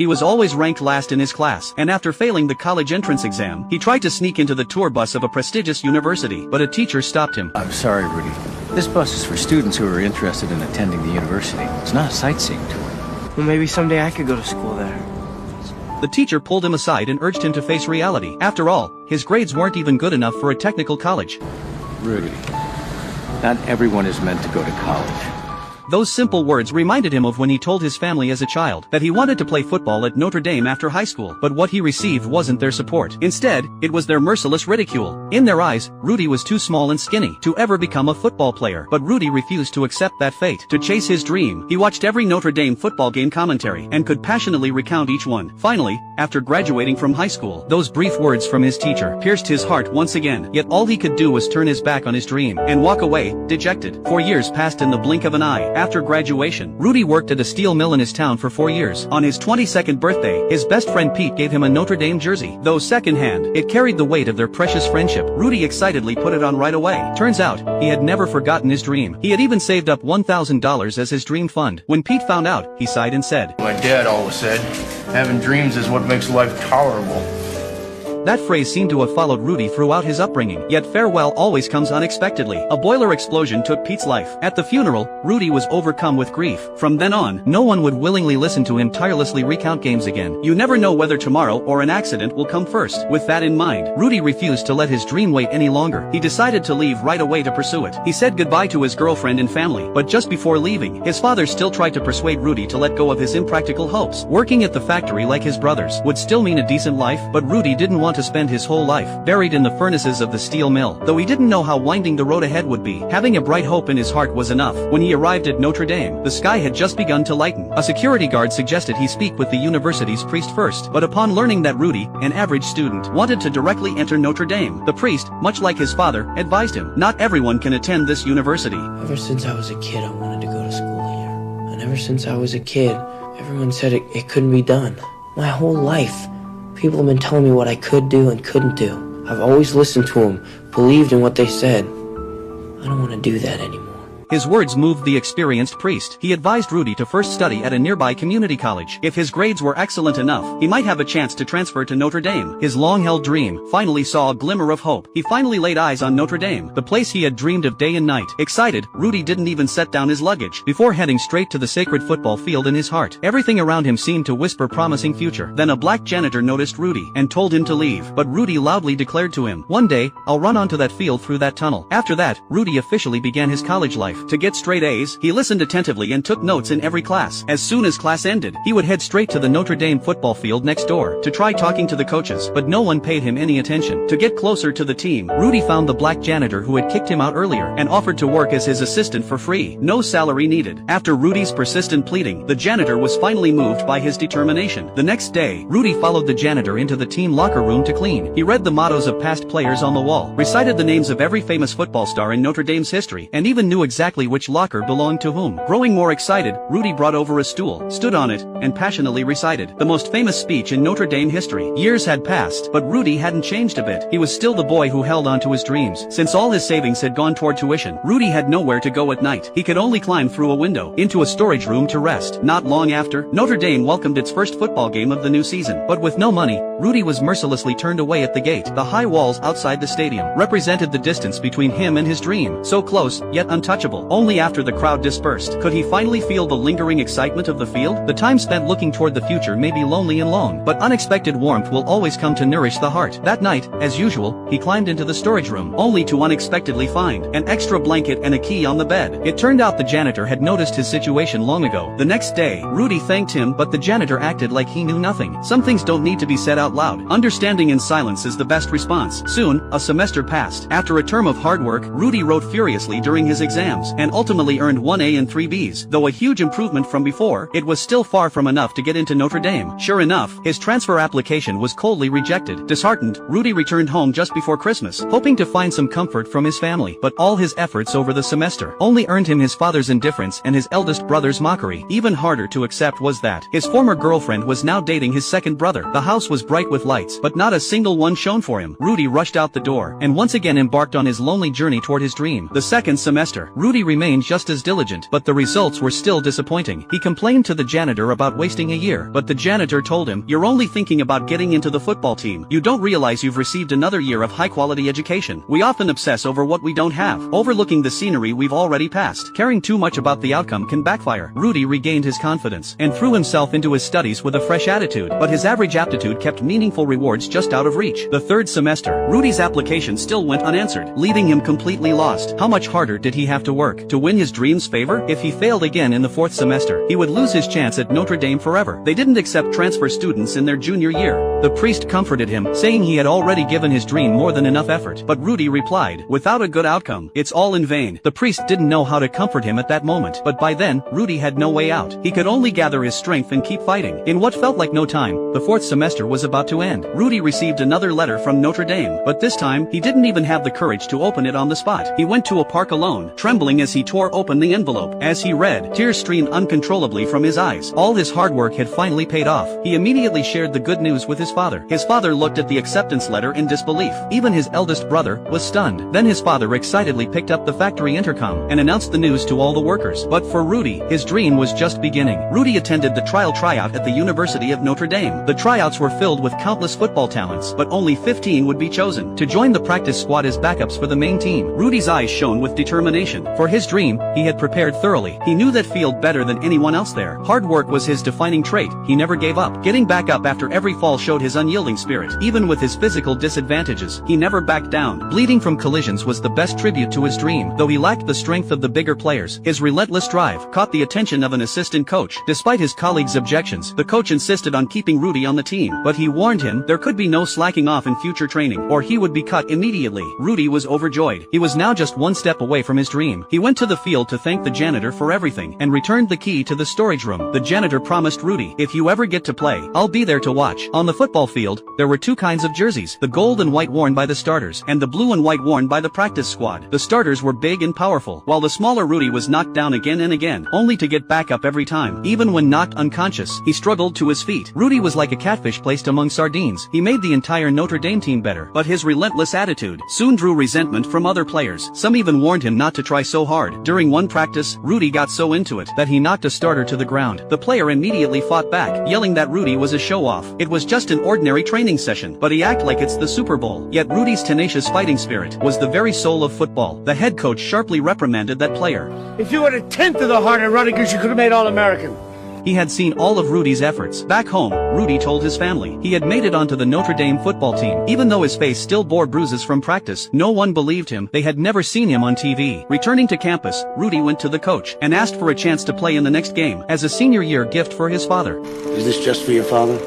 He was always ranked last in his class, and after failing the college entrance exam, he tried to sneak into the tour bus of a prestigious university, but a teacher stopped him. I'm sorry, Rudy. This bus is for students who are interested in attending the university. It's not a sightseeing tour. Well, maybe someday I could go to school there. The teacher pulled him aside and urged him to face reality. After all, his grades weren't even good enough for a technical college. Rudy, not everyone is meant to go to college. Those simple words reminded him of when he told his family as a child that he wanted to play football at Notre Dame after high school, but what he received wasn't their support. Instead, it was their merciless ridicule. In their eyes, Rudy was too small and skinny to ever become a football player, but Rudy refused to accept that fate. To chase his dream, he watched every Notre Dame football game commentary and could passionately recount each one. Finally, after graduating from high school, those brief words from his teacher pierced his heart once again, yet all he could do was turn his back on his dream and walk away, dejected. 4 years passed in the blink of an eye. After graduation, Rudy worked at a steel mill in his town for 4 years. On his 22nd birthday, his best friend Pete gave him a Notre Dame jersey. Though second-hand, it carried the weight of their precious friendship. Rudy excitedly put it on right away. Turns out, he had never forgotten his dream. He had even saved up $1,000 as his dream fund. When Pete found out, he sighed and said, "My dad always said, having dreams is what makes life tolerable." That phrase seemed to have followed Rudy throughout his upbringing, yet farewell always comes unexpectedly. A boiler explosion took Pete's life. At the funeral, Rudy was overcome with grief. From then on, no one would willingly listen to him tirelessly recount games again. You never know whether tomorrow or an accident will come first. With that in mind, Rudy refused to let his dream wait any longer. He decided to leave right away to pursue it. He said goodbye to his girlfriend and family, but just before leaving, his father still tried to persuade Rudy to let go of his impractical hopes. Working at the factory like his brothers would still mean a decent life, but Rudy didn't want to spend his whole life buried in the furnaces of the steel mill. Though he didn't know how winding the road ahead would be, having a bright hope in his heart was enough. When he arrived at Notre Dame, the sky had just begun to lighten. A security guard suggested he speak with the university's priest first, but upon learning that Rudy, an average student, wanted to directly enter Notre Dame, the priest, much like his father, advised him, not everyone can attend this university. Ever since I was a kid, I wanted to go to school here. And ever since I was a kid, everyone said it couldn't be done. My whole life, people have been telling me what I could do and couldn't do. I've always listened to them, believed in what they said. I don't want to do that anymore. His words moved the experienced priest. He advised Rudy to first study at a nearby community college. If his grades were excellent enough, he might have a chance to transfer to Notre Dame. His long-held dream finally saw a glimmer of hope. He finally laid eyes on Notre Dame, the place he had dreamed of day and night. Excited, Rudy didn't even set down his luggage before heading straight to the sacred football field in his heart. Everything around him seemed to whisper promising future. Then a black janitor noticed Rudy and told him to leave, but Rudy loudly declared to him, "One day, I'll run onto that field through that tunnel." After that, Rudy officially began his college life. To get straight A's, he listened attentively and took notes in every class. As soon as class ended, he would head straight to the Notre Dame football field next door to try talking to the coaches, but no one paid him any attention. To get closer to the team, Rudy found the black janitor who had kicked him out earlier and offered to work as his assistant for free. No salary needed. After Rudy's persistent pleading, the janitor was finally moved by his determination. The next day, Rudy followed the janitor into the team locker room to clean. He read the mottos of past players on the wall, recited the names of every famous football star in Notre Dame's history, and even knew exactly which locker belonged to whom. Growing more excited, Rudy brought over a stool, stood on it, and passionately recited the most famous speech in Notre Dame history. Years had passed, but Rudy hadn't changed a bit. He was still the boy who held on to his dreams. Since all his savings had gone toward tuition, Rudy had nowhere to go at night. He could only climb through a window into a storage room to rest. Not long after, Notre Dame welcomed its first football game of the new season. But with no money, Rudy was mercilessly turned away at the gate. The high walls outside the stadium represented the distance between him and his dream. So close, yet untouchable. Only after the crowd dispersed could he finally feel the lingering excitement of the field. The time spent looking toward the future may be lonely and long, but unexpected warmth will always come to nourish the heart. That night, as usual, he climbed into the storage room, only to unexpectedly find an extra blanket and a key on the bed. It turned out the janitor had noticed his situation long ago. The next day, Rudy thanked him, but the janitor acted like he knew nothing. Some things don't need to be said out loud. Understanding in silence is the best response. Soon, a semester passed. After a term of hard work, Rudy wrote furiously during his exams, and ultimately earned 1A and 3 B's. Though a huge improvement from before, it was still far from enough to get into Notre Dame. Sure enough, his transfer application was coldly rejected. Disheartened, Rudy returned home just before Christmas, hoping to find some comfort from his family. But all his efforts over the semester only earned him his father's indifference and his eldest brother's mockery. Even harder to accept was that his former girlfriend was now dating his second brother. The house was bright with lights, but not a single one shone for him. Rudy rushed out the door and once again embarked on his lonely journey toward his dream. The second semester, Rudy Rudy remained just as diligent, but the results were still disappointing. He complained to the janitor about wasting a year, but the janitor told him, "You're only thinking about getting into the football team. You don't realize you've received another year of high-quality education. We often obsess over what we don't have, overlooking the scenery we've already passed. Caring too much about the outcome can backfire." Rudy regained his confidence and threw himself into his studies with a fresh attitude, but his average aptitude kept meaningful rewards just out of reach. The third semester, Rudy's application still went unanswered, leaving him completely lost. How much harder did he have to work to win his dreams' favor? If he failed again in the fourth semester, he would lose his chance at Notre Dame forever. They didn't accept transfer students in their junior year. The priest comforted him, saying he had already given his dream more than enough effort. But Rudy replied, "Without a good outcome, it's all in vain." The priest didn't know how to comfort him at that moment, but by then, Rudy had no way out. He could only gather his strength and keep fighting. In what felt like no time, the fourth semester was about to end. Rudy received another letter from Notre Dame, but this time, he didn't even have the courage to open it on the spot. He went to a park alone, trembling as he tore open the envelope. As he read, tears streamed uncontrollably from his eyes. All his hard work had finally paid off. He immediately shared the good news with his father. His father looked at the acceptance letter in disbelief. Even his eldest brother was stunned. Then his father excitedly picked up the factory intercom and announced the news to all the workers. But for Rudy, his dream was just beginning. Rudy attended the trial tryout at the University of Notre Dame. The tryouts were filled with countless football talents, but only 15 would be chosen to join the practice squad as backups for the main team. Rudy's eyes shone with determination. For his dream, he had prepared thoroughly. He knew that field better than anyone else there. Hard work was his defining trait. He never gave up. Getting back up after every fall showed his unyielding spirit. Even with his physical disadvantages, he never backed down. Bleeding from collisions was the best tribute to his dream. Though he lacked the strength of the bigger players, his relentless drive caught the attention of an assistant coach. Despite his colleagues' objections, the coach insisted on keeping Rudy on the team, but he warned him there could be no slacking off in future training, or he would be cut immediately. Rudy was overjoyed. He was now just one step away from his dream. He went to the field to thank the janitor for everything, and returned the key to the storage room. The janitor promised Rudy, "If you ever get to play, I'll be there to watch." On the football field, there were two kinds of jerseys, the gold and white worn by the starters, and the blue and white worn by the practice squad. The starters were big and powerful, while the smaller Rudy was knocked down again and again, only to get back up every time. Even when knocked unconscious, he struggled to his feet. Rudy was like a catfish placed among sardines. He made the entire Notre Dame team better, but his relentless attitude soon drew resentment from other players. Some even warned him not to try so hard. During one practice, Rudy got so into it that he knocked a starter to the ground. The player immediately fought back, yelling that Rudy was a show-off. It was just an ordinary training session, but he acted like it's the Super Bowl. Yet Rudy's tenacious fighting spirit was the very soul of football. The head coach sharply reprimanded that player. "If you had a tenth of the heart of Rudiger's, you could have made All-American." He had seen all of Rudy's efforts. Back home, Rudy told his family he had made it onto the Notre Dame football team. Even though his face still bore bruises from practice, no one believed him. They had never seen him on TV. Returning to campus, Rudy went to the coach and asked for a chance to play in the next game as a senior year gift for his father. Is this just for your father?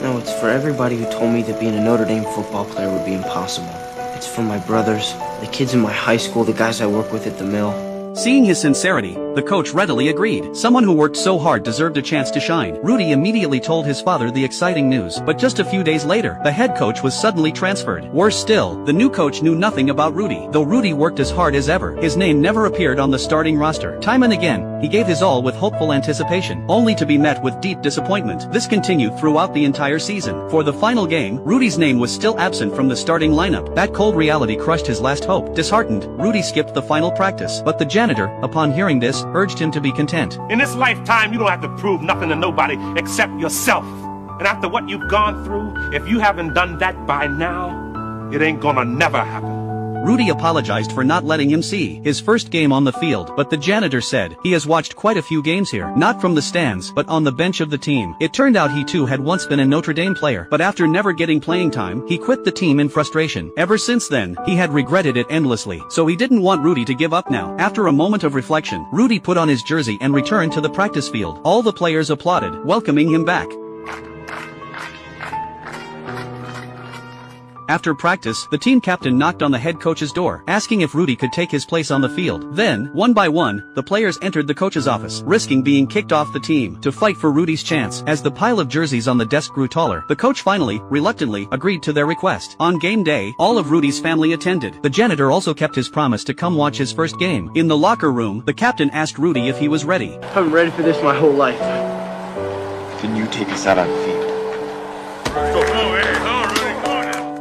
No, it's for everybody who told me that being a Notre Dame football player would be impossible. It's for my brothers, the kids in my high school, the guys I work with at the mill. Seeing his sincerity, the coach readily agreed. Someone who worked so hard deserved a chance to shine. Rudy immediately told his father the exciting news, but just a few days later, the head coach was suddenly transferred. Worse still, the new coach knew nothing about Rudy. Though Rudy worked as hard as ever, his name never appeared on the starting roster. Time and again, he gave his all with hopeful anticipation, only to be met with deep disappointment. This continued throughout the entire season. For the final game, Rudy's name was still absent from the starting lineup. That cold reality crushed his last hope. Disheartened, Rudy skipped the final practice, but the janitor, upon hearing this, urged him to be content. In this lifetime, you don't have to prove nothing to nobody except yourself. And after what you've gone through, if you haven't done that by now, it ain't gonna never happen. Rudy apologized for not letting him see his first game on the field, but the janitor said he has watched quite a few games here, not from the stands, but on the bench of the team. It turned out he too had once been a Notre Dame player, but after never getting playing time, he quit the team in frustration. Ever since then, he had regretted it endlessly, so he didn't want Rudy to give up now. After a moment of reflection, Rudy put on his jersey and returned to the practice field. All the players applauded, welcoming him back. After practice, the team captain knocked on the head coach's door, asking if Rudy could take his place on the field. Then, one by one, the players entered the coach's office, risking being kicked off the team, to fight for Rudy's chance. As the pile of jerseys on the desk grew taller, the coach finally, reluctantly, agreed to their request. On game day, all of Rudy's family attended. The janitor also kept his promise to come watch his first game. In the locker room, the captain asked Rudy if he was ready. I'm ready for this my whole life. Then you take us out on the field.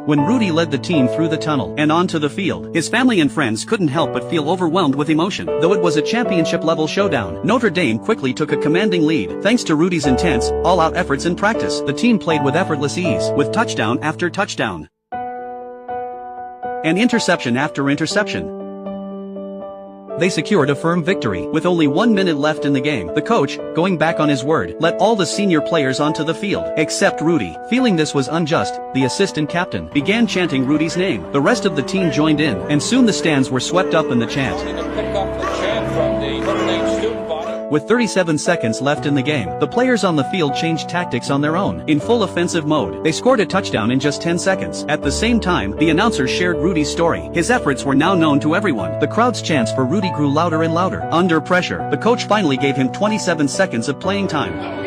when Rudy led the team through the tunnel and onto the field. His family and friends couldn't help but feel overwhelmed with emotion. Though it was a championship-level showdown, Notre Dame quickly took a commanding lead. Thanks to Rudy's intense, all-out efforts in practice, the team played with effortless ease, with touchdown after touchdown and interception after interception. They secured a firm victory. With only 1 minute left in the game, the coach, going back on his word, let all the senior players onto the field, except Rudy. Feeling this was unjust, the assistant captain began chanting Rudy's name. The rest of the team joined in, and soon the stands were swept up in the chant. With 37 seconds left in the game, the players on the field changed tactics on their own. In full offensive mode, they scored a touchdown in just 10 seconds. At the same time, the announcers shared Rudy's story. His efforts were now known to everyone. The crowd's chants for Rudy grew louder and louder. Under pressure, the coach finally gave him 27 seconds of playing time.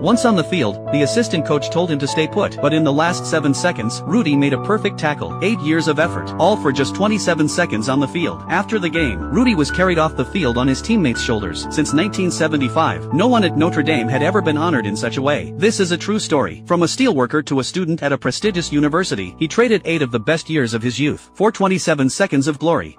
Once on the field, the assistant coach told him to stay put, but in the last 7 seconds, Rudy made a perfect tackle. 8 years of effort, all for just 27 seconds on the field. After the game, Rudy was carried off the field on his teammates' shoulders. Since 1975, no one at Notre Dame had ever been honored in such a way. This is a true story. From a steelworker to a student at a prestigious university, he traded 8 of the best years of his youth for 27 seconds of glory.